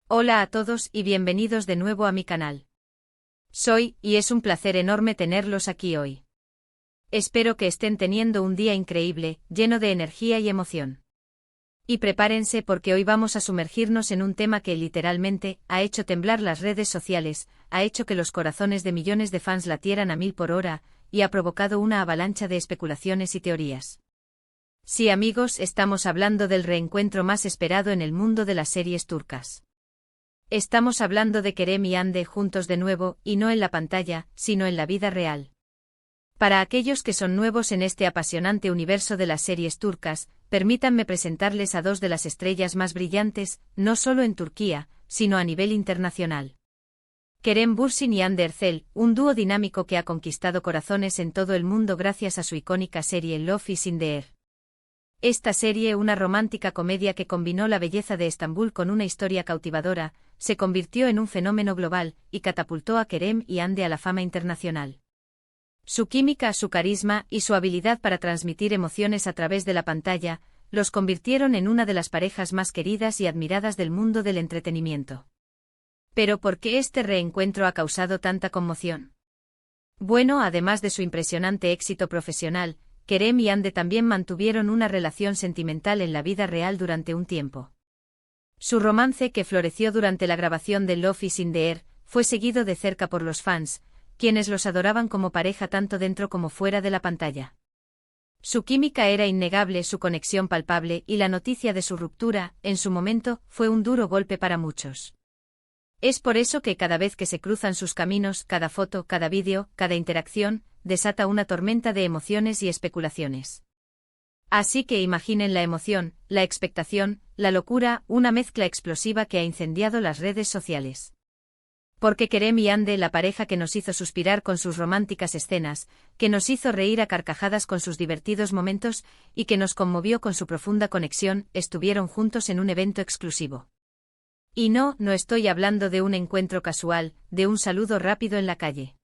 Hola a todos y bienvenidos de nuevo a mi canal. Y es un placer enorme tenerlos aquí hoy. Espero que estén teniendo un día increíble, lleno de energía y emoción. Y prepárense porque hoy vamos a sumergirnos en un tema que literalmente ha hecho temblar las redes sociales, ha hecho que los corazones de millones de fans latieran a 1000 por hora, y ha provocado una avalancha de especulaciones y teorías. Sí, amigos, estamos hablando del reencuentro más esperado en el mundo de las series turcas. Estamos hablando de Kerem y Hande juntos de nuevo, y no en la pantalla, sino en la vida real. Para aquellos que son nuevos en este apasionante universo de las series turcas, permítanme presentarles a dos de las estrellas más brillantes, no solo en Turquía, sino a nivel internacional. Kerem Bürsin y Hande Erçel, un dúo dinámico que ha conquistado corazones en todo el mundo gracias a su icónica serie Love is in the Air. Esta serie, una romántica comedia que combinó la belleza de Estambul con una historia cautivadora, se convirtió en un fenómeno global, y catapultó a Kerem y Hande a la fama internacional. Su química, su carisma y su habilidad para transmitir emociones a través de la pantalla, los convirtieron en una de las parejas más queridas y admiradas del mundo del entretenimiento. Pero ¿por qué este reencuentro ha causado tanta conmoción? Bueno, además de su impresionante éxito profesional, Kerem y Hande también mantuvieron una relación sentimental en la vida real durante un tiempo. Su romance, que floreció durante la grabación de Love is in the Air, fue seguido de cerca por los fans, quienes los adoraban como pareja tanto dentro como fuera de la pantalla. Su química era innegable, su conexión palpable, y la noticia de su ruptura, en su momento, fue un duro golpe para muchos. Es por eso que cada vez que se cruzan sus caminos, cada foto, cada vídeo, cada interacción, desata una tormenta de emociones y especulaciones. Así que imaginen la emoción, la expectación, la locura, una mezcla explosiva que ha incendiado las redes sociales. Porque Kerem y Hande, la pareja que nos hizo suspirar con sus románticas escenas, que nos hizo reír a carcajadas con sus divertidos momentos, y que nos conmovió con su profunda conexión, estuvieron juntos en un evento exclusivo. Y no estoy hablando de un encuentro casual, de un saludo rápido en la calle.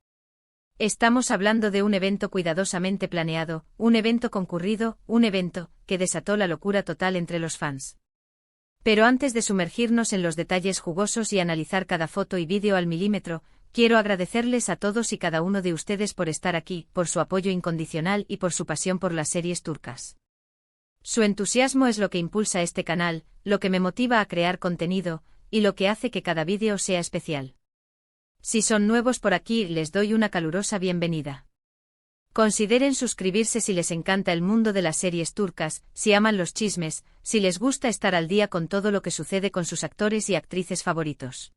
Estamos hablando de un evento cuidadosamente planeado, un evento concurrido, un evento que desató la locura total entre los fans. Pero antes de sumergirnos en los detalles jugosos y analizar cada foto y vídeo al milímetro, quiero agradecerles a todos y cada uno de ustedes por estar aquí, por su apoyo incondicional y por su pasión por las series turcas. Su entusiasmo es lo que impulsa este canal, lo que me motiva a crear contenido, y lo que hace que cada vídeo sea especial. Si son nuevos por aquí, les doy una calurosa bienvenida. Consideren suscribirse si les encanta el mundo de las series turcas, si aman los chismes, si les gusta estar al día con todo lo que sucede con sus actores y actrices favoritos.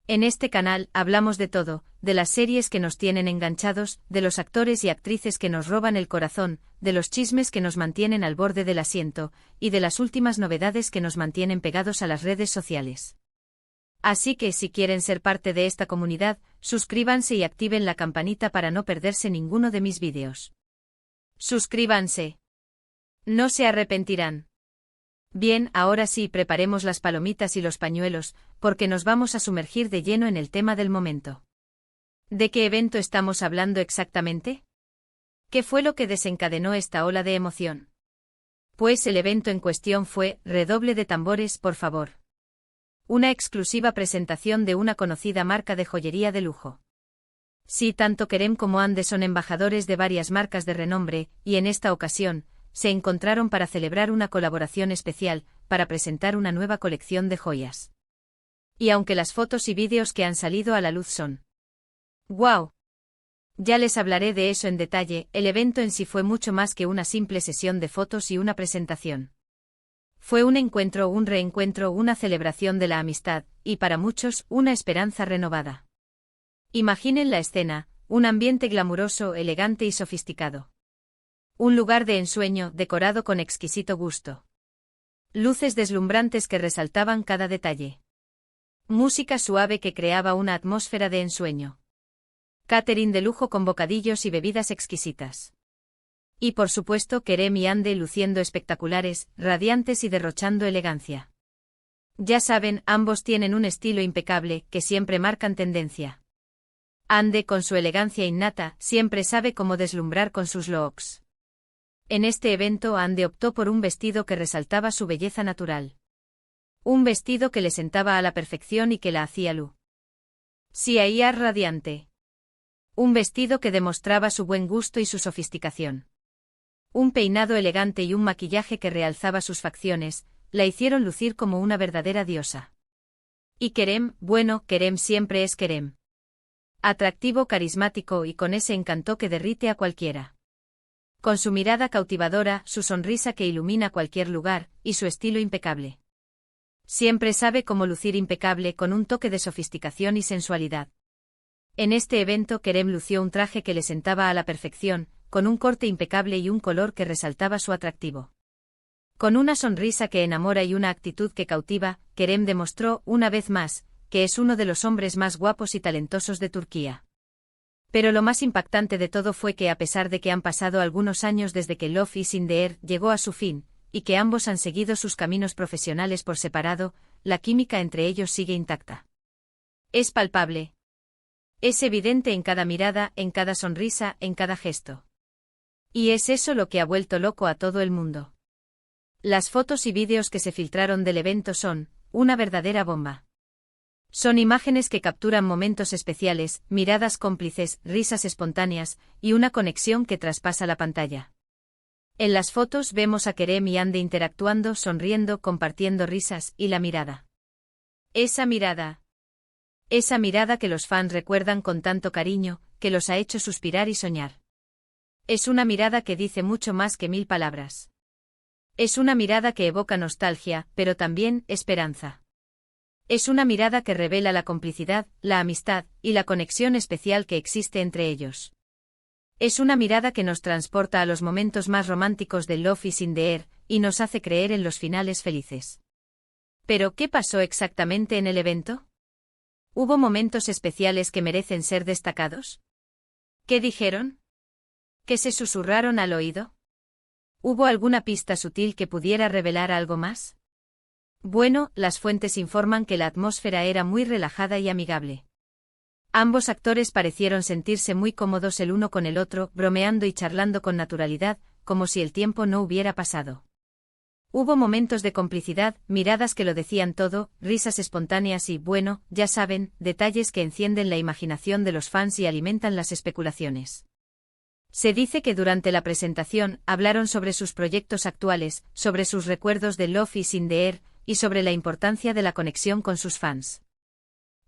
En este canal hablamos de todo, de las series que nos tienen enganchados, de los actores y actrices que nos roban el corazón, de los chismes que nos mantienen al borde del asiento, y de las últimas novedades que nos mantienen pegados a las redes sociales. Así que si quieren ser parte de esta comunidad, suscríbanse y activen la campanita para no perderse ninguno de mis vídeos. Suscríbanse. No se arrepentirán. Bien, ahora sí, preparemos las palomitas y los pañuelos, porque nos vamos a sumergir de lleno en el tema del momento. ¿De qué evento estamos hablando exactamente? ¿Qué fue lo que desencadenó esta ola de emoción? Pues el evento en cuestión fue, redoble de tambores, por favor. Una exclusiva presentación de una conocida marca de joyería de lujo. Sí, tanto Kerem como Hande son embajadores de varias marcas de renombre, y en esta ocasión, se encontraron para celebrar una colaboración especial, para presentar una nueva colección de joyas. Y aunque las fotos y vídeos que han salido a la luz son ¡wow! Ya les hablaré de eso en detalle, el evento en sí fue mucho más que una simple sesión de fotos y una presentación. Fue un encuentro, un reencuentro, una celebración de la amistad, y para muchos, una esperanza renovada. Imaginen la escena, un ambiente glamuroso, elegante y sofisticado. Un lugar de ensueño, decorado con exquisito gusto. Luces deslumbrantes que resaltaban cada detalle. Música suave que creaba una atmósfera de ensueño. Catering de lujo con bocadillos y bebidas exquisitas. Y por supuesto Kerem y Hande luciendo espectaculares, radiantes y derrochando elegancia. Ya saben, ambos tienen un estilo impecable, que siempre marcan tendencia. Hande, con su elegancia innata, siempre sabe cómo deslumbrar con sus looks. En este evento Hande optó por un vestido que resaltaba su belleza natural. Un vestido que le sentaba a la perfección y que la hacía lucir radiante. Un vestido que demostraba su buen gusto y su sofisticación. Un peinado elegante y un maquillaje que realzaba sus facciones, la hicieron lucir como una verdadera diosa. Y Kerem, bueno, Kerem siempre es Kerem. Atractivo, carismático y con ese encanto que derrite a cualquiera. Con su mirada cautivadora, su sonrisa que ilumina cualquier lugar, y su estilo impecable. Siempre sabe cómo lucir impecable con un toque de sofisticación y sensualidad. En este evento Kerem lució un traje que le sentaba a la perfección, con un corte impecable y un color que resaltaba su atractivo. Con una sonrisa que enamora y una actitud que cautiva, Kerem demostró, una vez más, que es uno de los hombres más guapos y talentosos de Turquía. Pero lo más impactante de todo fue que a pesar de que han pasado algunos años desde que Love is in the Air llegó a su fin, y que ambos han seguido sus caminos profesionales por separado, la química entre ellos sigue intacta. Es palpable. Es evidente en cada mirada, en cada sonrisa, en cada gesto. Y es eso lo que ha vuelto loco a todo el mundo. Las fotos y vídeos que se filtraron del evento son una verdadera bomba. Son imágenes que capturan momentos especiales, miradas cómplices, risas espontáneas, y una conexión que traspasa la pantalla. En las fotos vemos a Kerem y Hande interactuando, sonriendo, compartiendo risas, y la mirada. Esa mirada que los fans recuerdan con tanto cariño, que los ha hecho suspirar y soñar. Es una mirada que dice mucho más que 1000 palabras. Es una mirada que evoca nostalgia, pero también esperanza. Es una mirada que revela la complicidad, la amistad, y la conexión especial que existe entre ellos. Es una mirada que nos transporta a los momentos más románticos de Love is in the Air, y nos hace creer en los finales felices. ¿Pero qué pasó exactamente en el evento? ¿Hubo momentos especiales que merecen ser destacados? ¿Qué dijeron? ¿Qué se susurraron al oído? ¿Hubo alguna pista sutil que pudiera revelar algo más? Bueno, las fuentes informan que la atmósfera era muy relajada y amigable. Ambos actores parecieron sentirse muy cómodos el uno con el otro, bromeando y charlando con naturalidad, como si el tiempo no hubiera pasado. Hubo momentos de complicidad, miradas que lo decían todo, risas espontáneas y, bueno, ya saben, detalles que encienden la imaginación de los fans y alimentan las especulaciones. Se dice que durante la presentación hablaron sobre sus proyectos actuales, sobre sus recuerdos de Love is in the Air, y sobre la importancia de la conexión con sus fans.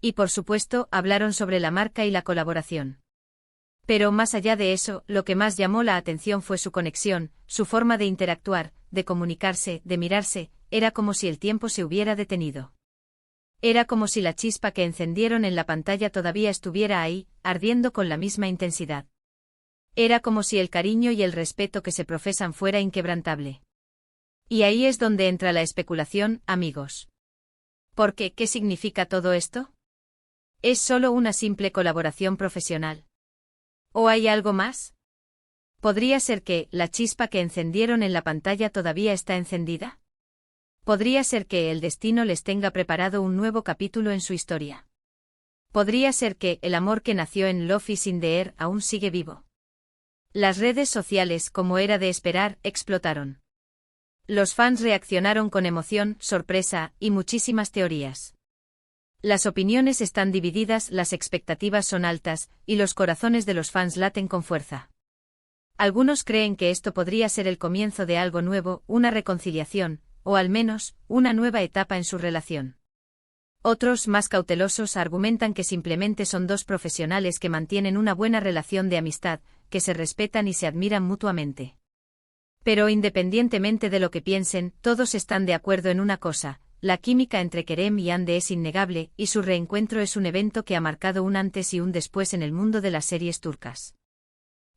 Y por supuesto, hablaron sobre la marca y la colaboración. Pero más allá de eso, lo que más llamó la atención fue su conexión, su forma de interactuar, de comunicarse, de mirarse, era como si el tiempo se hubiera detenido. Era como si la chispa que encendieron en la pantalla todavía estuviera ahí, ardiendo con la misma intensidad. Era como si el cariño y el respeto que se profesan fuera inquebrantable. Y ahí es donde entra la especulación, amigos. ¿Por qué? ¿Qué significa todo esto? ¿Es solo una simple colaboración profesional? ¿O hay algo más? ¿Podría ser que la chispa que encendieron en la pantalla todavía está encendida? ¿Podría ser que el destino les tenga preparado un nuevo capítulo en su historia? ¿Podría ser que el amor que nació en Love is in the Air aún sigue vivo? Las redes sociales, como era de esperar, explotaron. Los fans reaccionaron con emoción, sorpresa, y muchísimas teorías. Las opiniones están divididas, las expectativas son altas, y los corazones de los fans laten con fuerza. Algunos creen que esto podría ser el comienzo de algo nuevo, una reconciliación, o al menos, una nueva etapa en su relación. Otros, más cautelosos, argumentan que simplemente son dos profesionales que mantienen una buena relación de amistad, que se respetan y se admiran mutuamente. Pero independientemente de lo que piensen, todos están de acuerdo en una cosa: la química entre Kerem y Hande es innegable, y su reencuentro es un evento que ha marcado un antes y un después en el mundo de las series turcas.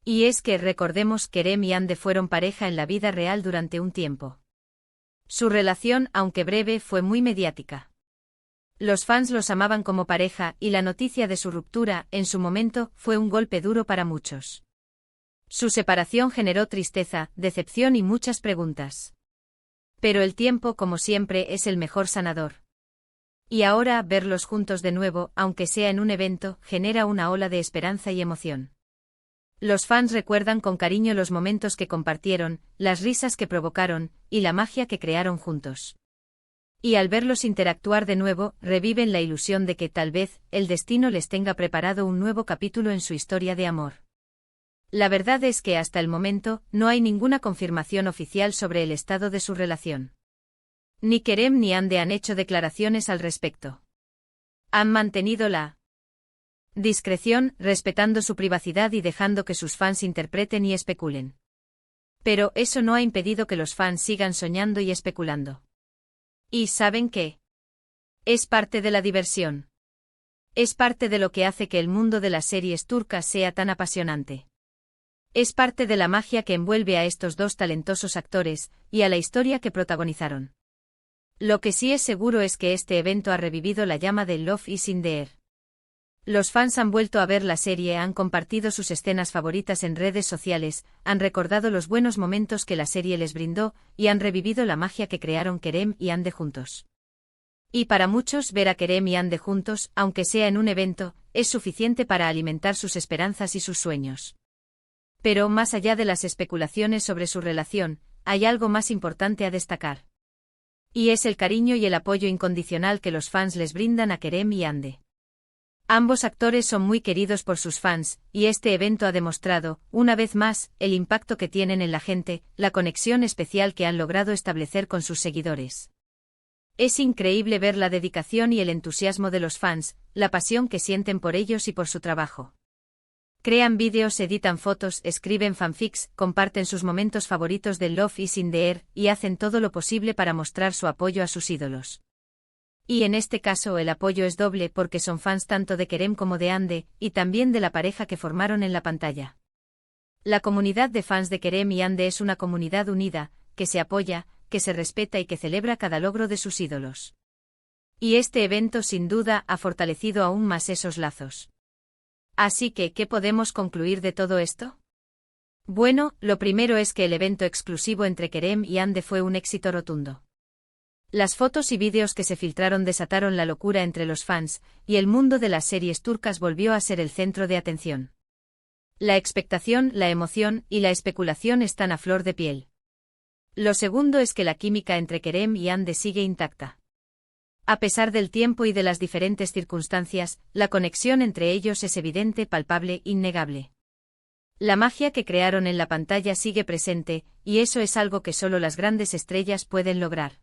Y es que, recordemos, Kerem y Hande fueron pareja en la vida real durante un tiempo. Su relación, aunque breve, fue muy mediática. Los fans los amaban como pareja, y la noticia de su ruptura, en su momento, fue un golpe duro para muchos. Su separación generó tristeza, decepción y muchas preguntas. Pero el tiempo, como siempre, es el mejor sanador. Y ahora, verlos juntos de nuevo, aunque sea en un evento, genera una ola de esperanza y emoción. Los fans recuerdan con cariño los momentos que compartieron, las risas que provocaron, y la magia que crearon juntos. Y al verlos interactuar de nuevo, reviven la ilusión de que tal vez el destino les tenga preparado un nuevo capítulo en su historia de amor. La verdad es que hasta el momento no hay ninguna confirmación oficial sobre el estado de su relación. Ni Kerem ni Hande han hecho declaraciones al respecto. Han mantenido la discreción, respetando su privacidad y dejando que sus fans interpreten y especulen. Pero eso no ha impedido que los fans sigan soñando y especulando. ¿Y saben qué? Es parte de la diversión. Es parte de lo que hace que el mundo de las series turcas sea tan apasionante. Es parte de la magia que envuelve a estos dos talentosos actores, y a la historia que protagonizaron. Lo que sí es seguro es que este evento ha revivido la llama de Love is in the Air. Los fans han vuelto a ver la serie, han compartido sus escenas favoritas en redes sociales, han recordado los buenos momentos que la serie les brindó, y han revivido la magia que crearon Kerem y Hande juntos. Y para muchos, ver a Kerem y Hande juntos, aunque sea en un evento, es suficiente para alimentar sus esperanzas y sus sueños. Pero más allá de las especulaciones sobre su relación, hay algo más importante a destacar. Y es el cariño y el apoyo incondicional que los fans les brindan a Kerem y Hande. Ambos actores son muy queridos por sus fans, y este evento ha demostrado, una vez más, el impacto que tienen en la gente, la conexión especial que han logrado establecer con sus seguidores. Es increíble ver la dedicación y el entusiasmo de los fans, la pasión que sienten por ellos y por su trabajo. Crean vídeos, editan fotos, escriben fanfics, comparten sus momentos favoritos de Love is in the Air, y hacen todo lo posible para mostrar su apoyo a sus ídolos. Y en este caso el apoyo es doble porque son fans tanto de Kerem como de Hande, y también de la pareja que formaron en la pantalla. La comunidad de fans de Kerem y Hande es una comunidad unida, que se apoya, que se respeta y que celebra cada logro de sus ídolos. Y este evento sin duda ha fortalecido aún más esos lazos. Así que, ¿qué podemos concluir de todo esto? Bueno, lo primero es que el evento exclusivo entre Kerem y Hande fue un éxito rotundo. Las fotos y vídeos que se filtraron desataron la locura entre los fans, y el mundo de las series turcas volvió a ser el centro de atención. La expectación, la emoción y la especulación están a flor de piel. Lo segundo es que la química entre Kerem y Hande sigue intacta. A pesar del tiempo y de las diferentes circunstancias, la conexión entre ellos es evidente, palpable, innegable. La magia que crearon en la pantalla sigue presente, y eso es algo que solo las grandes estrellas pueden lograr.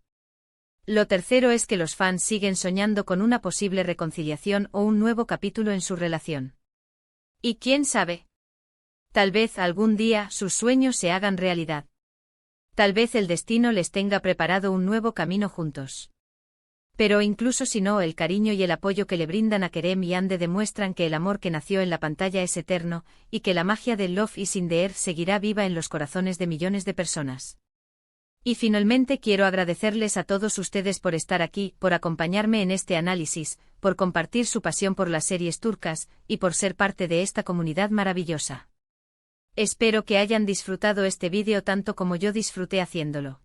Lo tercero es que los fans siguen soñando con una posible reconciliación o un nuevo capítulo en su relación. Y quién sabe. Tal vez algún día sus sueños se hagan realidad. Tal vez el destino les tenga preparado un nuevo camino juntos. Pero incluso si no, el cariño y el apoyo que le brindan a Kerem y Hande demuestran que el amor que nació en la pantalla es eterno, y que la magia de Love is in the Air seguirá viva en los corazones de millones de personas. Y finalmente quiero agradecerles a todos ustedes por estar aquí, por acompañarme en este análisis, por compartir su pasión por las series turcas, y por ser parte de esta comunidad maravillosa. Espero que hayan disfrutado este vídeo tanto como yo disfruté haciéndolo.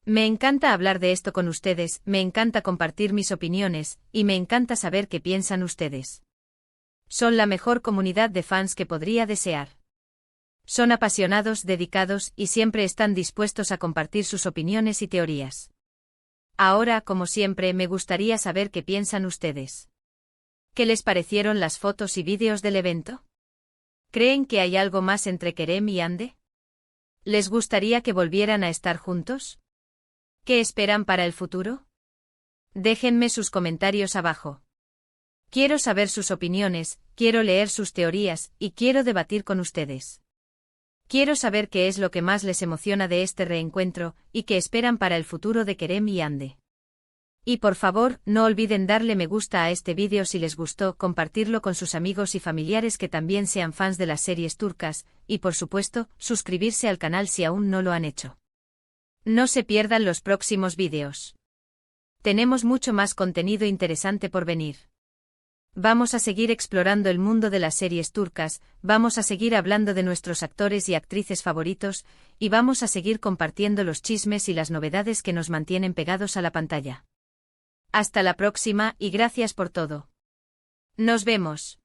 Me encanta hablar de esto con ustedes, me encanta compartir mis opiniones, y me encanta saber qué piensan ustedes. Son la mejor comunidad de fans que podría desear. Son apasionados, dedicados, y siempre están dispuestos a compartir sus opiniones y teorías. Ahora, como siempre, me gustaría saber qué piensan ustedes. ¿Qué les parecieron las fotos y vídeos del evento? ¿Creen que hay algo más entre Kerem y Hande? ¿Les gustaría que volvieran a estar juntos? ¿Qué esperan para el futuro? Déjenme sus comentarios abajo. Quiero saber sus opiniones, quiero leer sus teorías, y quiero debatir con ustedes. Quiero saber qué es lo que más les emociona de este reencuentro, y qué esperan para el futuro de Kerem y Hande. Y por favor, no olviden darle me gusta a este vídeo si les gustó, compartirlo con sus amigos y familiares que también sean fans de las series turcas, y por supuesto, suscribirse al canal si aún no lo han hecho. No se pierdan los próximos vídeos. Tenemos mucho más contenido interesante por venir. Vamos a seguir explorando el mundo de las series turcas, vamos a seguir hablando de nuestros actores y actrices favoritos, y vamos a seguir compartiendo los chismes y las novedades que nos mantienen pegados a la pantalla. Hasta la próxima y gracias por todo. Nos vemos.